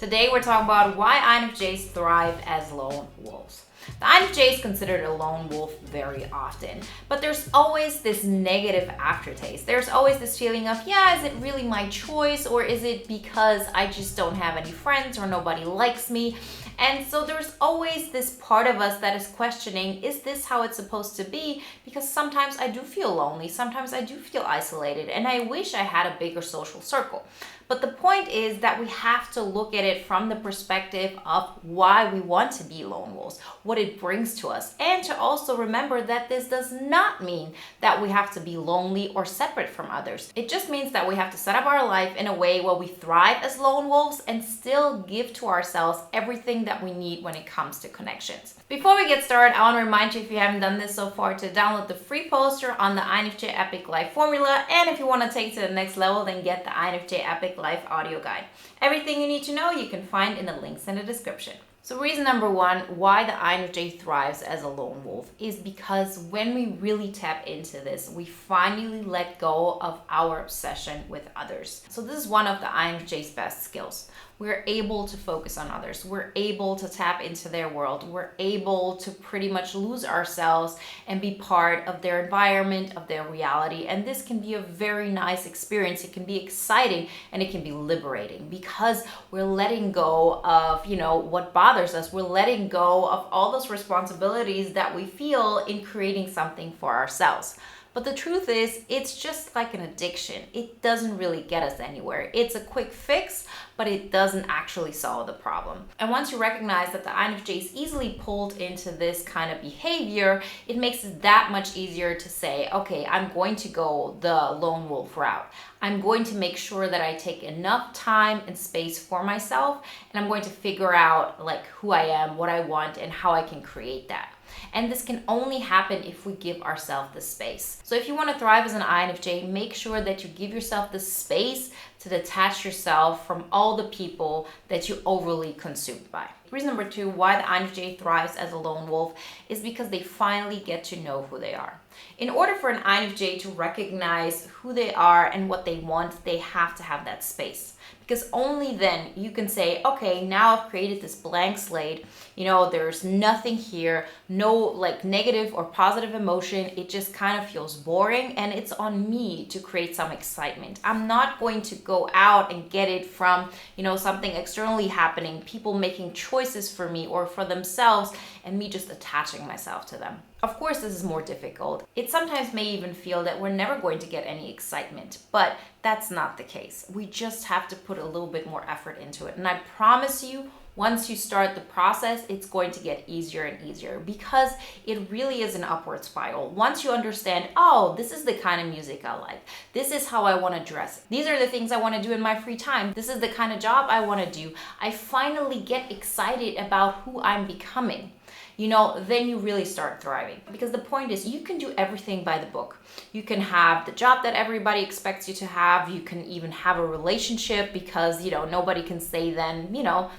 Today we're talking about why INFJs thrive as lone wolves. The INFJ is considered a lone wolf very often, but there's always this negative aftertaste. There's always this feeling of, yeah, is it really my choice, or is it because I just don't have any friends or nobody likes me? And so there's always this part of us that is questioning, is this how it's supposed to be? Because sometimes I do feel lonely, sometimes I do feel isolated, and I wish I had a bigger social circle. But the point is that we have to look at it from the perspective of why we want to be lone wolves, what it brings to us, and to also remember that this does not mean that we have to be lonely or separate from others. It just means that we have to set up our life in a way where we thrive as lone wolves and still give to ourselves everything that we need when it comes to connections. Before we get started, I want to remind you, if you haven't done this so far, to download the free poster on the INFJ Epic Life formula, and if you want to take it to the next level, then get the INFJ Epic Life audio guide. Everything you need to know you can find in the links in the description. So reason number one why the INFJ thrives as a lone wolf is because when we really tap into this, we finally let go of our obsession with others. So this is one of the INFJ's best skills. We're able to focus on others. We're able to tap into their world. We're able to pretty much lose ourselves and be part of their environment, of their reality. And this can be a very nice experience. It can be exciting and it can be liberating because we're letting go of, what bothers us. We're letting go of all those responsibilities that we feel in creating something for ourselves. But the truth is, it's just like an addiction. It doesn't really get us anywhere. It's a quick fix, but it doesn't actually solve the problem. And once you recognize that the INFJ is easily pulled into this kind of behavior, it makes it that much easier to say, okay, I'm going to go the lone wolf route. I'm going to make sure that I take enough time and space for myself, and I'm going to figure out who I am, what I want, and how I can create that. And this can only happen if we give ourselves the space. So if you want to thrive as an INFJ, make sure that you give yourself the space to detach yourself from all the people that you overly consumed by. Reason number two why the INFJ thrives as a lone wolf is because they finally get to know who they are. In order for an INFJ to recognize who they are and what they want, they have to have that space. Because only then you can say, okay, now I've created this blank slate. There's nothing here, no negative or positive emotion. It just kind of feels boring, and it's on me to create some excitement. I'm not going to go out and get it from, something externally happening, people making choices for me or for themselves, and me just attaching myself to them. Of course, this is more difficult. It sometimes may even feel that we're never going to get any excitement, but that's not the case. We just have to put a little bit more effort into it. And I promise you, once you start the process, it's going to get easier and easier because it really is an upward spiral. Once you understand, oh, this is the kind of music I like. This is how I want to dress. These are the things I want to do in my free time. This is the kind of job I want to do. I finally get excited about who I'm becoming. Then you really start thriving. Because the point is, you can do everything by the book. You can have the job that everybody expects you to have. You can even have a relationship because, nobody can say then,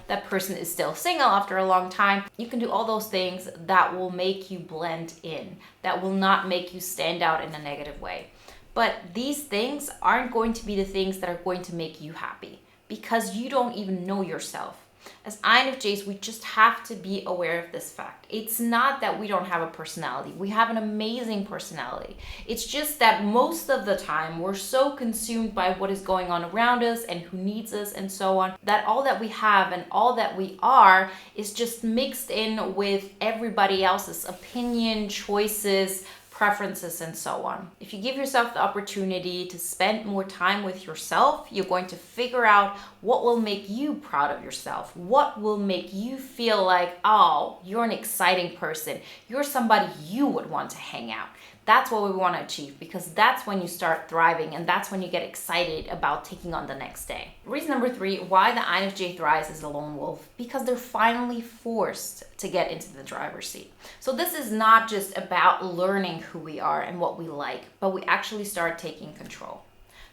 that person is still single after a long time. You can do all those things that will make you blend in, that will not make you stand out in a negative way. But these things aren't going to be the things that are going to make you happy because you don't even know yourself. As INFJs, we just have to be aware of this fact. It's not that we don't have a personality. We have an amazing personality. It's just that most of the time we're so consumed by what is going on around us and who needs us and so on, that all that we have and all that we are is just mixed in with everybody else's opinion, choices, preferences, and so on. If you give yourself the opportunity to spend more time with yourself, you're going to figure out what will make you proud of yourself, what will make you feel like, oh, you're an exciting person, you're somebody you would want to hang out. That's what we want to achieve because that's when you start thriving and that's when you get excited about taking on the next day. Reason number three, why the INFJ thrives as a lone wolf, because they're finally forced to get into the driver's seat. So this is not just about learning who we are and what we like, but we actually start taking control.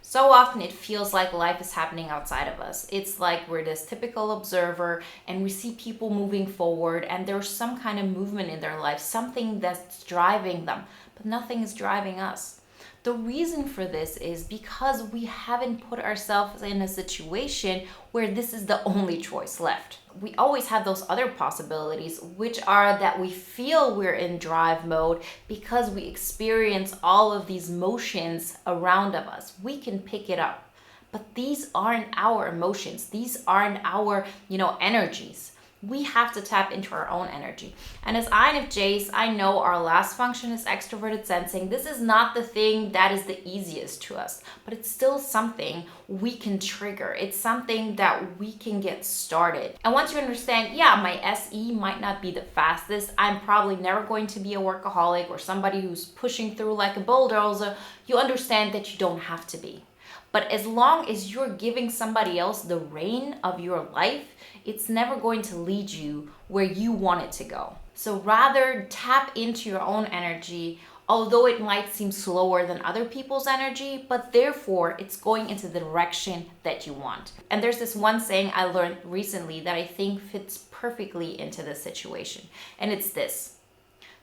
So often it feels like life is happening outside of us. It's like we're this typical observer and we see people moving forward and there's some kind of movement in their life, something that's driving them, but nothing is driving us. The reason for this is because we haven't put ourselves in a situation where this is the only choice left. We always have those other possibilities, which are that we feel we're in drive mode because we experience all of these motions around of us. We can pick it up. But these aren't our emotions. These aren't our, energies. We have to tap into our own energy. And as INFJs, I know our last function is extroverted sensing. This is not the thing that is the easiest to us, but it's still something we can trigger. It's something that we can get started. And once you understand, my SE might not be the fastest. I'm probably never going to be a workaholic or somebody who's pushing through like a bulldozer. You understand that you don't have to be. But as long as you're giving somebody else the reign of your life, it's never going to lead you where you want it to go. So rather tap into your own energy, although it might seem slower than other people's energy, but therefore it's going into the direction that you want. And there's this one saying I learned recently that I think fits perfectly into this situation. And it's this: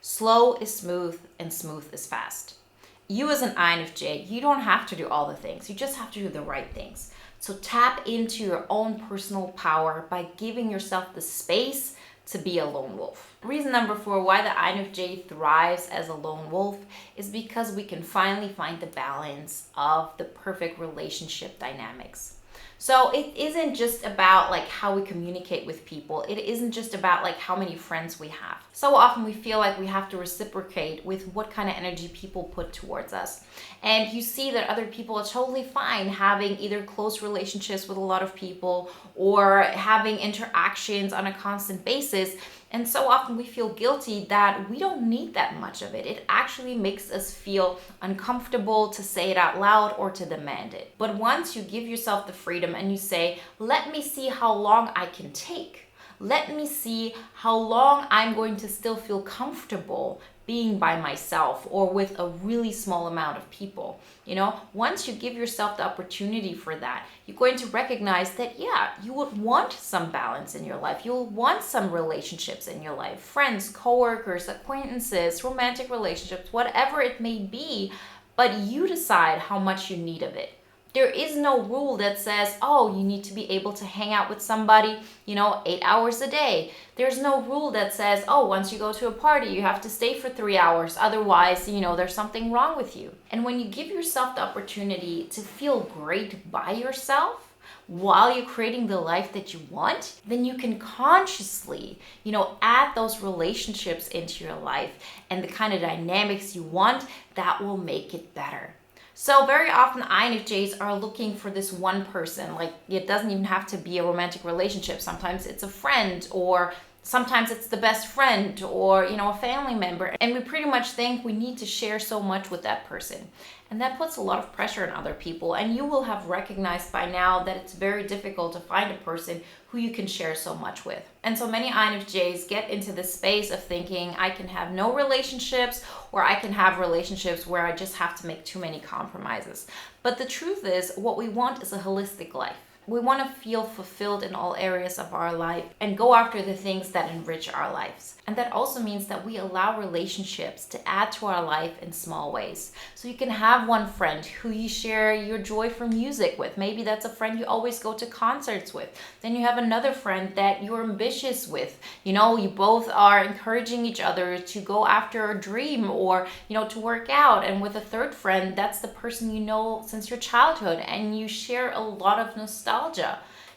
slow is smooth and smooth is fast. You as an INFJ, you don't have to do all the things. You just have to do the right things. So tap into your own personal power by giving yourself the space to be a lone wolf. Reason number 4 why the INFJ thrives as a lone wolf is because we can finally find the balance of the perfect relationship dynamics. So it isn't just about like how we communicate with people. It isn't just about like how many friends we have. So often we feel like we have to reciprocate with what kind of energy people put towards us. And you see that other people are totally fine having either close relationships with a lot of people or having interactions on a constant basis. And so often we feel guilty that we don't need that much of it. It actually makes us feel uncomfortable to say it out loud or to demand it. But once you give yourself the freedom and you say, let me see how long I can take. Let me see how long I'm going to still feel comfortable being by myself or with a really small amount of people. Once you give yourself the opportunity for that, you're going to recognize that, you would want some balance in your life. You'll want some relationships in your life, friends, coworkers, acquaintances, romantic relationships, whatever it may be, but you decide how much you need of it. There is no rule that says, you need to be able to hang out with somebody, 8 hours a day. There's no rule that says, once you go to a party, you have to stay for 3 hours. Otherwise, there's something wrong with you. And when you give yourself the opportunity to feel great by yourself, while you're creating the life that you want, then you can consciously, add those relationships into your life and the kind of dynamics you want that will make it better. So very often INFJs are looking for this one person. Like, it doesn't even have to be a romantic relationship. Sometimes it's a friend, or sometimes it's the best friend, or a family member. And we pretty much think we need to share so much with that person. And that puts a lot of pressure on other people. And you will have recognized by now that it's very difficult to find a person who you can share so much with. And so many INFJs get into this space of thinking, I can have no relationships, or I can have relationships where I just have to make too many compromises. But the truth is, what we want is a holistic life. We want to feel fulfilled in all areas of our life and go after the things that enrich our lives. And that also means that we allow relationships to add to our life in small ways. So you can have one friend who you share your joy for music with. Maybe that's a friend you always go to concerts with. Then you have another friend that you're ambitious with. You both are encouraging each other to go after a dream or, to work out. And with a third friend, that's the person you know since your childhood and you share a lot of nostalgia.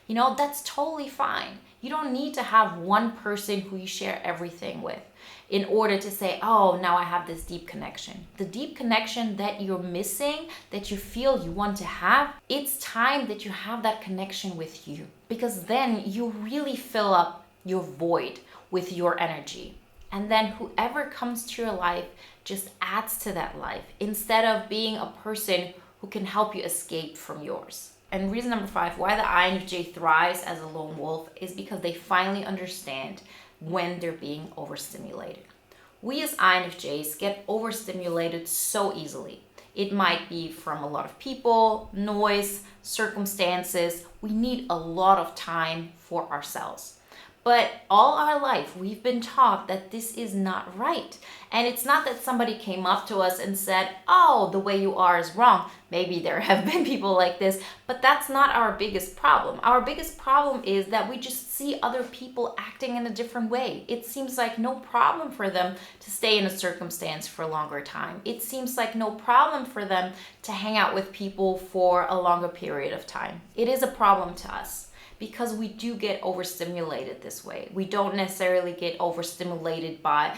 That's totally fine. You don't need to have one person who you share everything with in order to say, now I have this deep connection. The deep connection that you're missing, that you feel you want to have, it's time that you have that connection with you, because then you really fill up your void with your energy. And then whoever comes to your life just adds to that life instead of being a person who can help you escape from yours. And reason number 5 why the INFJ thrives as a lone wolf is because they finally understand when they're being overstimulated. We as INFJs get overstimulated so easily. It might be from a lot of people, noise, circumstances. We need a lot of time for ourselves. But all our life, we've been taught that this is not right. And it's not that somebody came up to us and said, oh, the way you are is wrong. Maybe there have been people like this, but that's not our biggest problem. Our biggest problem is that we just see other people acting in a different way. It seems like no problem for them to stay in a circumstance for a longer time. It seems like no problem for them to hang out with people for a longer period of time. It is a problem to us, because we do get overstimulated this way. We don't necessarily get overstimulated by,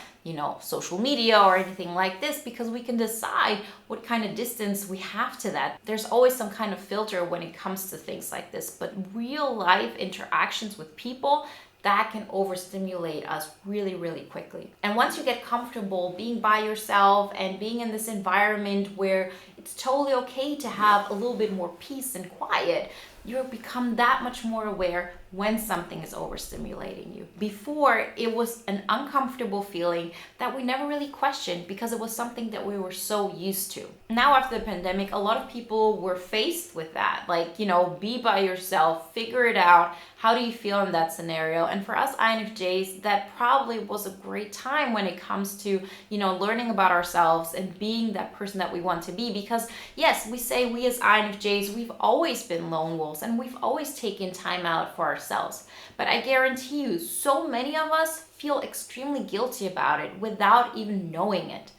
social media or anything like this, because we can decide what kind of distance we have to that. There's always some kind of filter when it comes to things like this, but real life interactions with people, that can overstimulate us really, really quickly. And once you get comfortable being by yourself and being in this environment where it's totally okay to have a little bit more peace and quiet, you'll become that much more aware when something is overstimulating you. Before, it was an uncomfortable feeling that we never really questioned because it was something that we were so used to. Now, after the pandemic, a lot of people were faced with that. Like, be by yourself, figure it out. How do you feel in that scenario? And for us INFJs, that probably was a great time when it comes to, learning about ourselves and being that person that we want to be. Because yes, we say we as INFJs, we've always been lone wolves and we've always taken time out for ourselves. But I guarantee you, so many of us feel extremely guilty about it without even knowing it.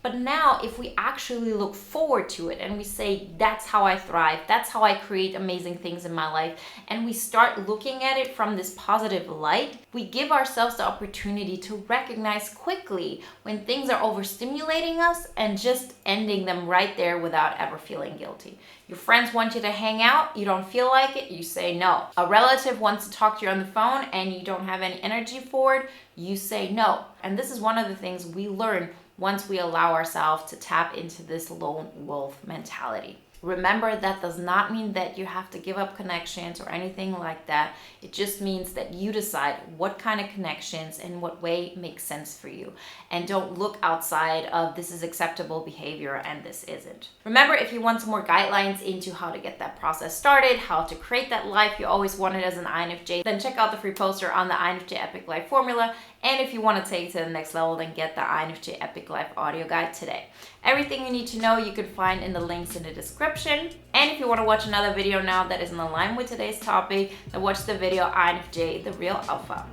But now, if we actually look forward to it and we say, that's how I thrive, that's how I create amazing things in my life, and we start looking at it from this positive light, we give ourselves the opportunity to recognize quickly when things are overstimulating us and just ending them right there without ever feeling guilty. Your friends want you to hang out, you don't feel like it, you say no. A relative wants to talk to you on the phone and you don't have any energy for it, you say no. And this is one of the things we learn once we allow ourselves to tap into this lone wolf mentality. Remember, that does not mean that you have to give up connections or anything like that. It just means that you decide what kind of connections and what way makes sense for you. And don't look outside of this is acceptable behavior and this isn't. Remember, if you want some more guidelines into how to get that process started, how to create that life you always wanted as an INFJ, then check out the free poster on the INFJ Epic Life formula. And if you want to take it to the next level, then get the INFJ Epic Life audio guide today. Everything you need to know you can find in the links in the description. And if you want to watch another video now that is in line with today's topic, then watch the video INFJ, the Real Alpha.